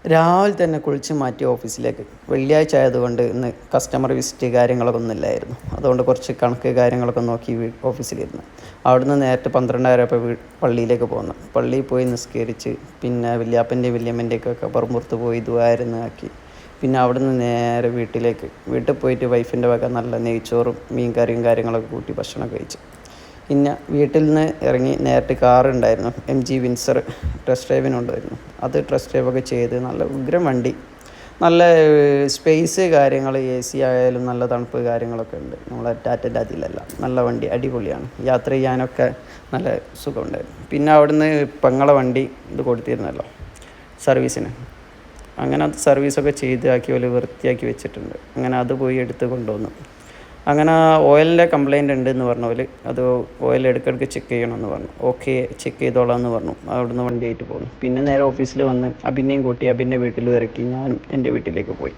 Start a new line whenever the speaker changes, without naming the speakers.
രാവിലെ തന്നെ കുളിച്ച് മാറ്റി ഓഫീസിലേക്ക്. വെള്ളിയാഴ്ച ആയതുകൊണ്ട് ഇന്ന് കസ്റ്റമർ വിസിറ്റ് കാര്യങ്ങളൊക്കെ ഒന്നുമില്ലായിരുന്നു. അതുകൊണ്ട് കുറച്ച് കണക്ക് കാര്യങ്ങളൊക്കെ നോക്കി ഓഫീസിലിരുന്നു. അവിടുന്ന് നേരത്തെ 12:30 പള്ളിയിലേക്ക് പോന്നു. പള്ളിയിൽ പോയി നിസ്കരിച്ച് പിന്നെ വല്യാപ്പൻ്റെയും വല്യമ്മൻ്റെയൊക്കെ ഖബറുമ്പുറത്ത് പോയി ദുആ ആക്കി. പിന്നെ അവിടുന്ന് നേരെ വീട്ടിൽ പോയിട്ട് വൈഫിൻ്റെ വക നല്ല നെയ്ച്ചോറും മീൻ കറിയും കാര്യങ്ങളൊക്കെ കൂട്ടി ഭക്ഷണം കഴിച്ചു. പിന്നെ വീട്ടിൽ നിന്ന് ഇറങ്ങി നേരിട്ട് കാറുണ്ടായിരുന്നു, MG വിൻസർ ടെസ്റ്റ് ഡ്രൈവിനുണ്ടായിരുന്നു. അത് ടെസ്റ്റ് ഡ്രൈവൊക്കെ ചെയ്ത് നല്ല ഉഗ്രം വണ്ടി, നല്ല സ്പേസ് കാര്യങ്ങൾ, AC ആയാലും നല്ല തണുപ്പ് കാര്യങ്ങളൊക്കെ ഉണ്ട്. നമ്മളെ ടാറ്റൻ്റെ അതിലല്ല, നല്ല വണ്ടി അടിപൊളിയാണ്, യാത്ര ചെയ്യാനൊക്കെ നല്ല സുഖമുണ്ടായിരുന്നു. പിന്നെ അവിടുന്ന് പെങ്ങളെ വണ്ടി ഇത് കൊടുത്തിരുന്നല്ലോ സർവീസിന്, അങ്ങനെ അത് സർവീസൊക്കെ ചെയ്താക്കി പോലെ വൃത്തിയാക്കി വെച്ചിട്ടുണ്ട്. അങ്ങനെ അത് പോയി എടുത്ത് കൊണ്ടുവന്നു. അങ്ങനെ ഓയിലിൻ്റെ കംപ്ലയിൻ്റ് ഉണ്ടെന്ന് പറഞ്ഞ പോലെ അത് ഓയിൽ ഇടയ്ക്കിടയ്ക്ക് ചെക്ക് ചെയ്യണമെന്ന് പറഞ്ഞു. ഓക്കെ, ചെക്ക് ചെയ്തോളാം എന്ന് പറഞ്ഞു. അവിടുന്ന് വണ്ടിയായിട്ട് പോന്നു. പിന്നെ നേരെ ഓഫീസിൽ വന്ന് അഭിനയം കൂട്ടി അഭിൻ്റെ വീട്ടിൽ ഇറക്കി ഞാനും എൻ്റെ വീട്ടിലേക്ക് പോയി.